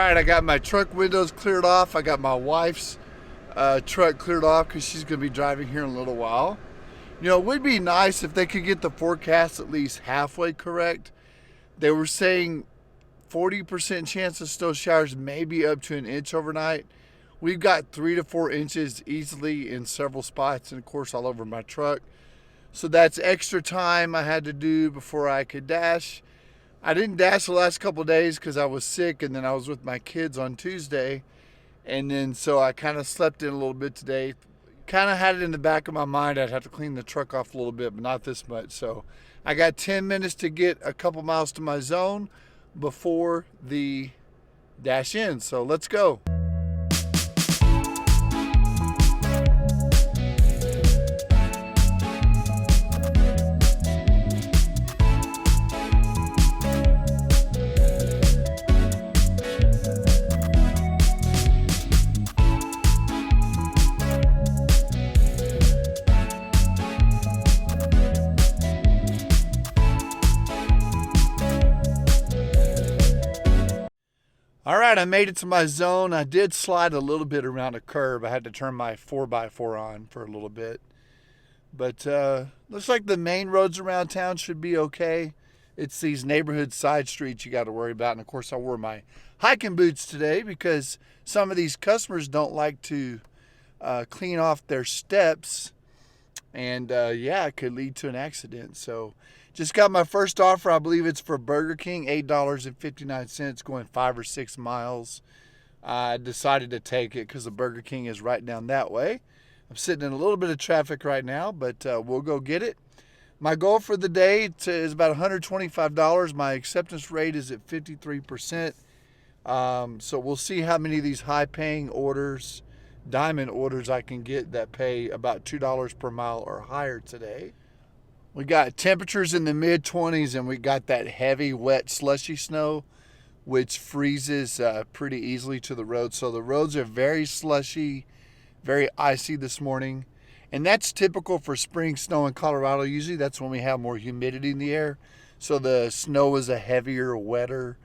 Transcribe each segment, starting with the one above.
right, I got my truck windows cleared off. I got my wife's truck cleared off because she's going to be driving here in a little while. You know, it would be nice if they could get the forecast at least halfway correct. They were saying 40% chance of snow showers, maybe up to an inch overnight. We've got 3 to 4 inches easily in several spots, and of course all over my truck. So that's extra time I had to do before I could dash. I didn't dash the last couple of days because I was sick, and then I was with my kids on Tuesday. And then so I kind of slept in a little bit today. Kind of had it in the back of my mind I'd have to clean the truck off a little bit, but not this much. So I got 10 minutes to get a couple miles to my zone before the dash ends. So let's go. All right, I made it to my zone. I did slide a little bit around a curb. I had to turn my 4x4 on for a little bit. But looks like the main roads around town should be okay. It's these neighborhood side streets you got to worry about. And of course, I wore my hiking boots today because some of these customers don't like to clean off their steps. And yeah, it could lead to an accident. So just got my first offer. I believe it's for Burger King, $8.59, going 5 or 6 miles. I decided to take it because the Burger King is right down that way. I'm sitting in a little bit of traffic right now, but we'll go get it. My goal for the day is about $125. My acceptance rate is at 53%. So we'll see how many of these high-paying orders, diamond orders I can get that pay about $2 per mile or higher today. We got temperatures in the mid-20s, and we got that heavy, wet, slushy snow, which freezes pretty easily to the road. So the roads are very slushy, very icy this morning. And that's typical for spring snow in Colorado. Usually that's when we have more humidity in the air. So the snow is a heavier, wetter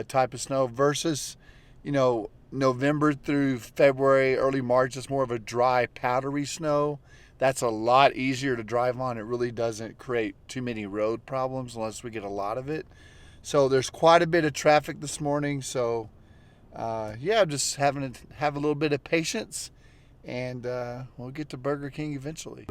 type of snow versus, you know, November through February, early March, it's more of a dry, powdery snow. That's a lot easier to drive on. It really doesn't create too many road problems unless we get a lot of it. So there's quite a bit of traffic this morning. So yeah, I'm just having to have a little bit of patience, and we'll get to Burger King eventually.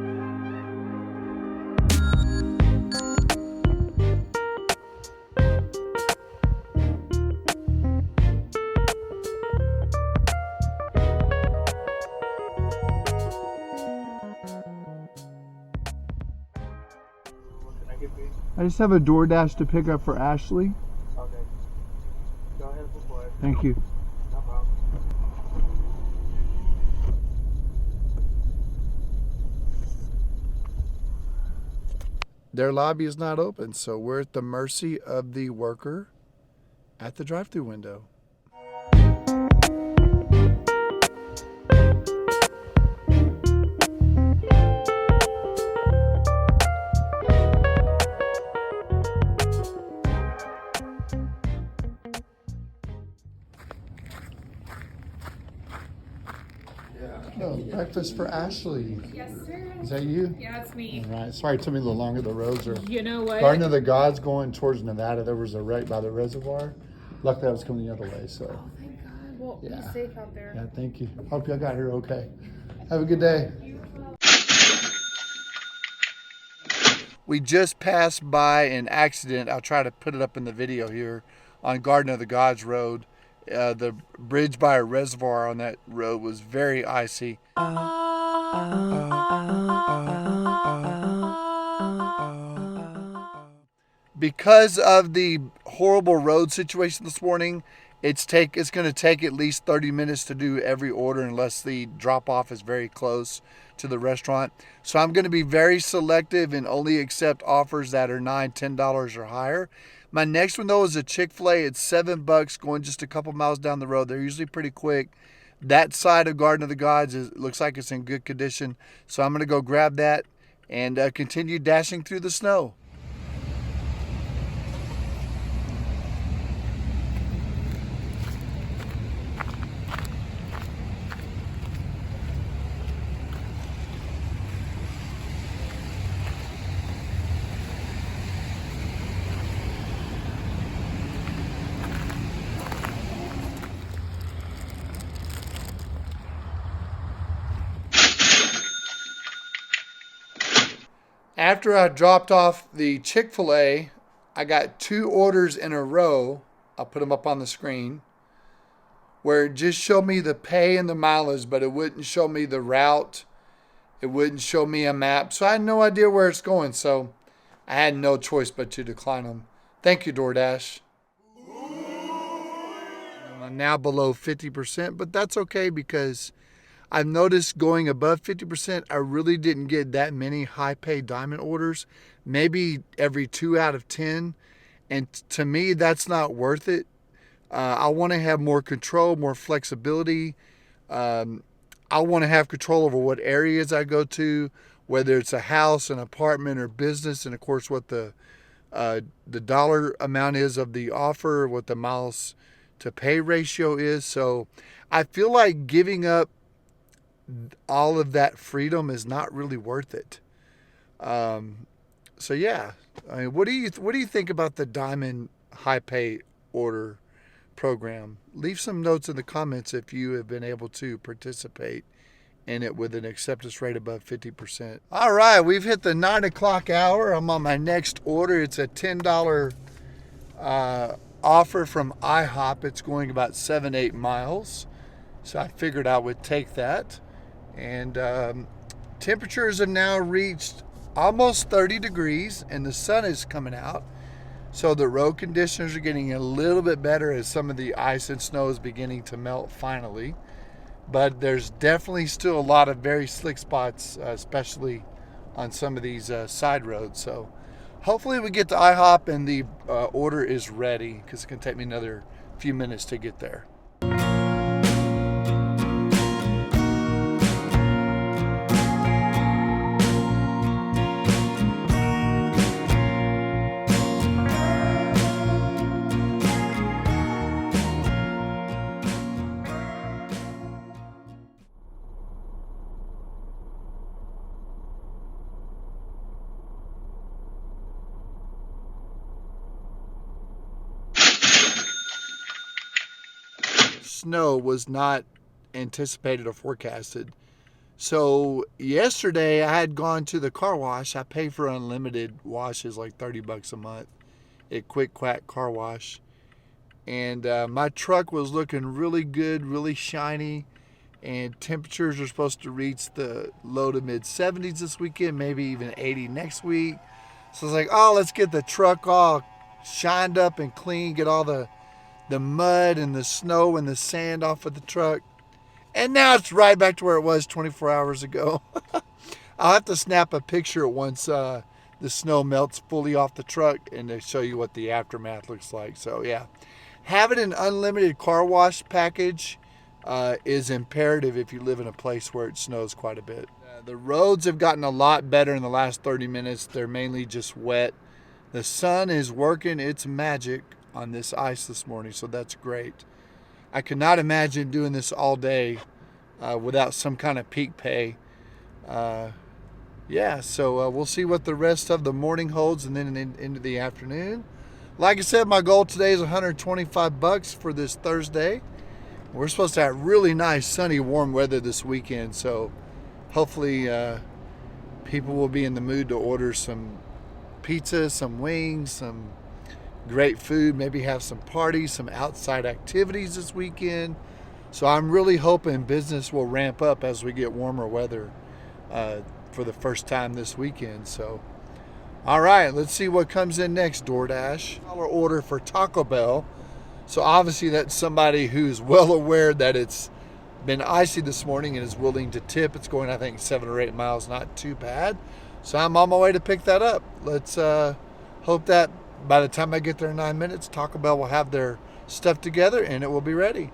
I just have a DoorDash to pick up for Ashley. Okay. Go ahead and before it. Thank you. No problem. Their lobby is not open, so we're at the mercy of the worker at the drive-thru window. No, breakfast for Ashley. Yes, sir. Is that you? Yeah, it's me. All right. Sorry it took me a little longer. The roads are... You know what? Garden of the Gods going towards Nevada. There was a wreck by the reservoir. Luckily, I was coming the other way, so... Oh, thank God. Well, Yeah. be safe out there. Yeah, thank you. Hope y'all got here okay. Have a good day. We just passed by an accident. I'll try to put it up in the video here on Garden of the Gods Road. The bridge by a reservoir on that road was very icy. Because of the horrible road situation this morning, it's going to take at least 30 minutes to do every order unless the drop-off is very close to the restaurant. So I'm going to be very selective and only accept offers that are $9, $10 or higher. My next one, though, is a Chick-fil-A. It's $7 going just a couple miles down the road. They're usually pretty quick. That side of Garden of the Gods looks like it's in good condition. So I'm going to go grab that and continue dashing through the snow. After I dropped off the Chick-fil-A, I got 2 orders in a row. I'll put them up on the screen, where it just showed me the pay and the mileage, but it wouldn't show me the route. It wouldn't show me a map. So I had no idea where it's going. So I had no choice but to decline them. Thank you, DoorDash. I'm now below 50%, but that's okay because I've noticed going above 50%, I really didn't get that many high pay diamond orders, maybe every 2 out of 10. And to me, that's not worth it. I want to have more control, more flexibility. I want to have control over what areas I go to, whether it's a house, an apartment, or business, and of course what the dollar amount is of the offer, what the miles to pay ratio is. So I feel like giving up all of that freedom is not really worth it. So yeah, I mean, what do you think about the diamond high pay order program? Leave some notes in the comments if you have been able to participate in it with an acceptance rate above 50%. All right, we've hit the 9 o'clock hour. I'm on my next order. It's a $10 offer from IHOP. It's going about 7-8 miles. So I figured I would take that. And temperatures have now reached almost 30 degrees and the sun is coming out. So the road conditions are getting a little bit better as some of the ice and snow is beginning to melt finally. But there's definitely still a lot of very slick spots, especially on some of these side roads. So hopefully we get to IHOP and the order is ready, because it can take me another few minutes to get there. Snow was not anticipated or forecasted. So yesterday I had gone to the car wash. I pay for unlimited washes, like $30 a month at Quick Quack Car Wash. And my truck was looking really good, really shiny. And temperatures are supposed to reach the low to mid 70s this weekend, maybe even 80 next week. So I was like, oh, let's get the truck all shined up and clean, get all the mud and the snow and the sand off of the truck. And now it's right back to where it was 24 hours ago. I'll have to snap a picture once the snow melts fully off the truck and to show you what the aftermath looks like. So yeah, having an unlimited car wash package is imperative if you live in a place where it snows quite a bit. The roads have gotten a lot better in the last 30 minutes. They're mainly just wet. The sun is working its magic on this ice this morning, so that's great. I could not imagine doing this all day without some kind of peak pay. Yeah, so we'll see what the rest of the morning holds and then into the afternoon. Like I said, my goal today is $125 for this Thursday. We're supposed to have really nice, sunny, warm weather this weekend, so hopefully people will be in the mood to order some pizza, some wings, some great food, maybe have some parties, some outside activities this weekend. So I'm really hoping business will ramp up as we get warmer weather for the first time this weekend. So, all right, let's see what comes in next, DoorDash. Our order for Taco Bell. So obviously that's somebody who's well aware that it's been icy this morning and is willing to tip. It's going, I think, 7 or 8 miles, not too bad. So I'm on my way to pick that up. Let's hope that by the time I get there in 9 minutes, Taco Bell will have their stuff together and it will be ready.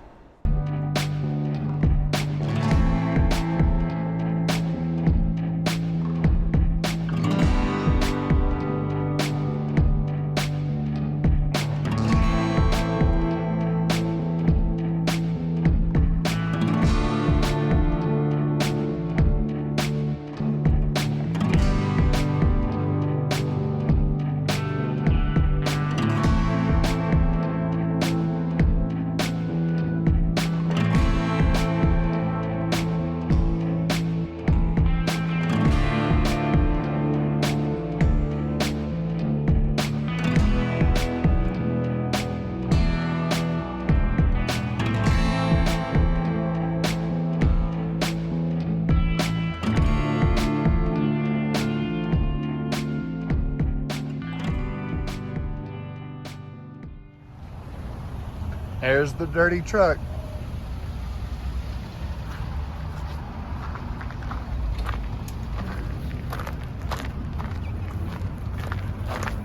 There's the dirty truck.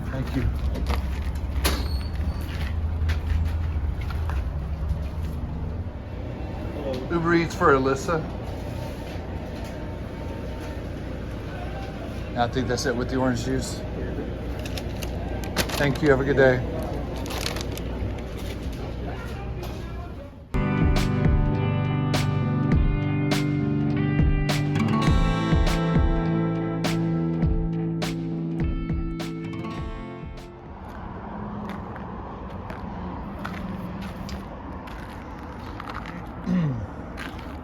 Thank you. Uber Eats for Alyssa. I think that's it with the orange juice. Thank you. Have a good day.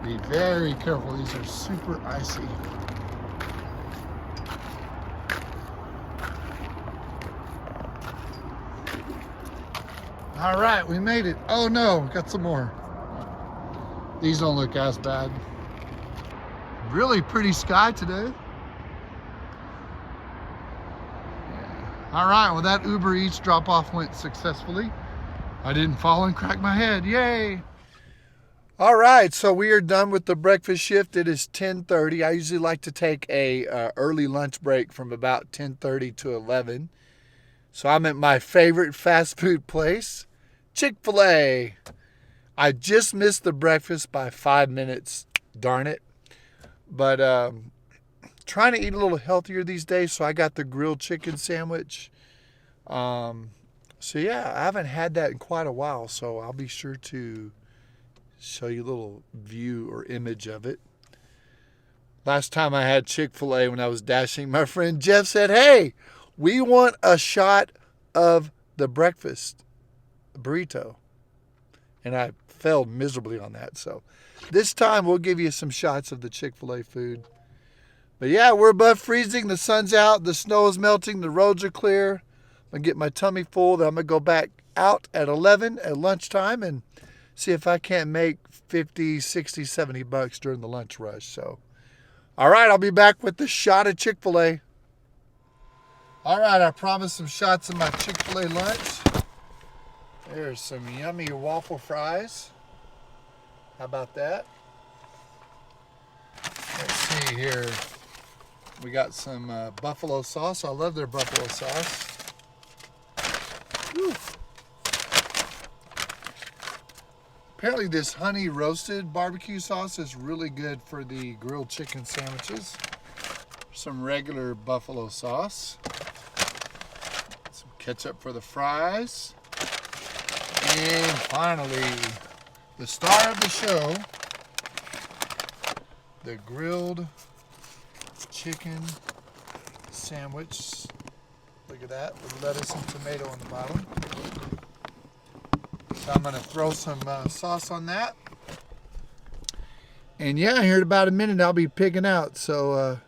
Be very careful. These are super icy. All right, we made it. Oh no, got some more. These don't look as bad. Really pretty sky today. Yeah. All right, well that Uber Eats drop off went successfully. I didn't fall and crack my head, yay. All right, so we are done with the breakfast shift. It is 10:30. I usually like to take a early lunch break from about 10:30 to 11. So I'm at my favorite fast food place, Chick-fil-A. I just missed the breakfast by 5 minutes, darn it. But trying to eat a little healthier these days, so I got the grilled chicken sandwich. So yeah, I haven't had that in quite a while, so I'll be sure to show you a little view or image of it. Last time I had Chick-fil-A when I was dashing, my friend Jeff said, hey, we want a shot of the breakfast burrito. And I failed miserably on that. So this time we'll give you some shots of the Chick-fil-A food. But yeah, we're above freezing. The sun's out. The snow is melting. The roads are clear. I'm going to get my tummy full. Then I'm going to go back out at 11 at lunchtime and see if I can't make 50, 60, 70 bucks during the lunch rush. So, all right, I'll be back with the shot of Chick-fil-A. All right, I promised some shots of my Chick-fil-A lunch. There's some yummy waffle fries. How about that? Let's see here. We got some buffalo sauce. I love their buffalo sauce. Whew. Apparently this honey roasted barbecue sauce is really good for the grilled chicken sandwiches. Some regular buffalo sauce. Some ketchup for the fries. And finally, the star of the show, the grilled chicken sandwich. Look at that, with lettuce and tomato on the bottom. So I'm going to throw some sauce on that. And yeah, here in about a minute I'll be picking out. So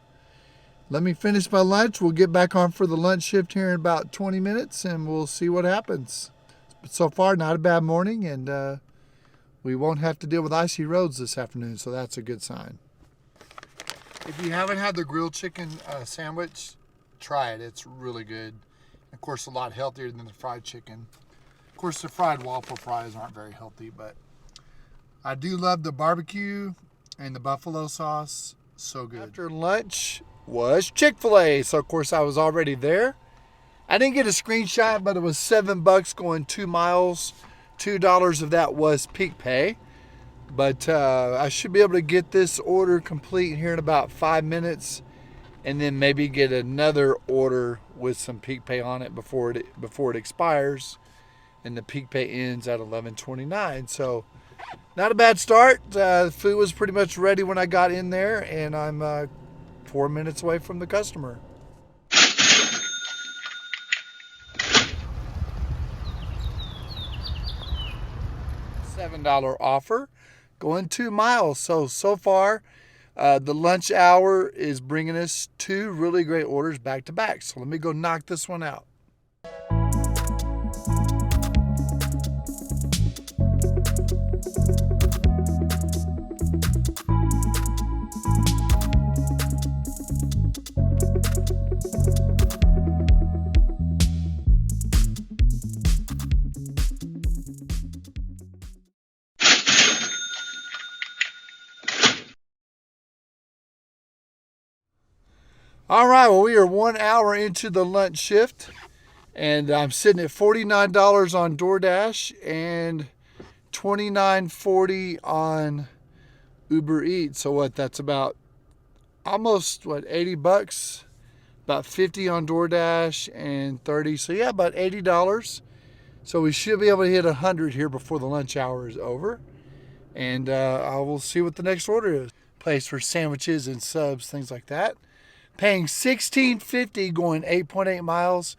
let me finish my lunch. We'll get back on for the lunch shift here in about 20 minutes and we'll see what happens. But so far, not a bad morning, and we won't have to deal with icy roads this afternoon, so that's a good sign. If you haven't had the grilled chicken sandwich, try it. It's really good. Of course, a lot healthier than the fried chicken. Of course, the fried waffle fries aren't very healthy, but I do love the barbecue and the buffalo sauce. So good. After lunch was Chick-fil-A. So, of course, I was already there. I didn't get a screenshot, but it was $7 going 2 miles. $2 of that was peak pay. But I should be able to get this order complete here in about 5 minutes. And then maybe get another order with some peak pay on it before it expires. And the peak pay ends at 11:29. So not a bad start. The food was pretty much ready when I got in there, and I'm 4 minutes away from the customer. $7 offer going 2 miles. So far, the lunch hour is bringing us 2 really great orders back to back. So let me go knock this one out. All right, well, we are 1 hour into the lunch shift, and I'm sitting at $49 on DoorDash and $29.40 on Uber Eats. So what? That's about almost what, 80 bucks. About 50 on DoorDash and 30. So yeah, about $80. So we should be able to hit 100 here before the lunch hour is over. And I will see what the next order is. Place for sandwiches and subs, things like that. Paying $16.50 going 8.8 miles.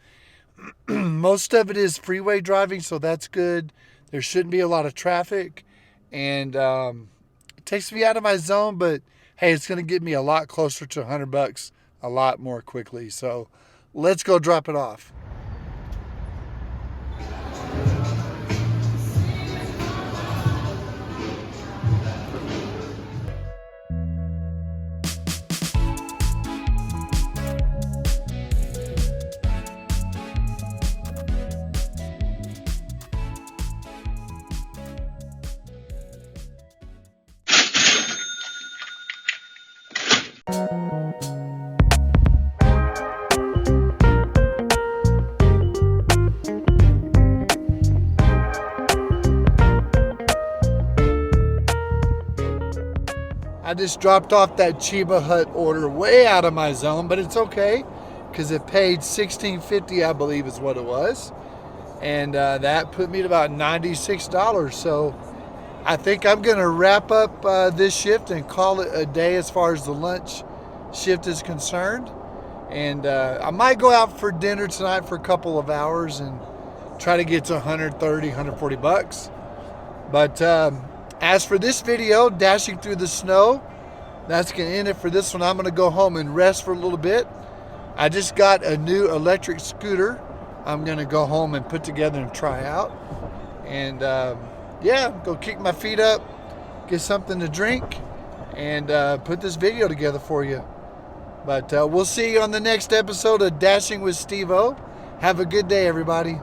Most of it is freeway driving, so that's good. There shouldn't be a lot of traffic. And it takes me out of my zone, but hey, it's going to get me a lot closer to 100 bucks a lot more quickly. So let's go drop it off. I just dropped off that Chiba Hut order way out of my zone, but it's okay because it paid $16.50, I believe is what it was. And that put me at about $96. So I think I'm going to wrap up this shift and call it a day as far as the lunch shift is concerned. And I might go out for dinner tonight for a couple of hours and try to get to 130, 140 bucks. But as for this video, dashing through the snow, that's going to end it for this one. I'm going to go home and rest for a little bit. I just got a new electric scooter I'm going to go home and put together and try out. And yeah, go kick my feet up, get something to drink, and put this video together for you. But we'll see you on the next episode of Dashing with SteveO. Have a good day, everybody.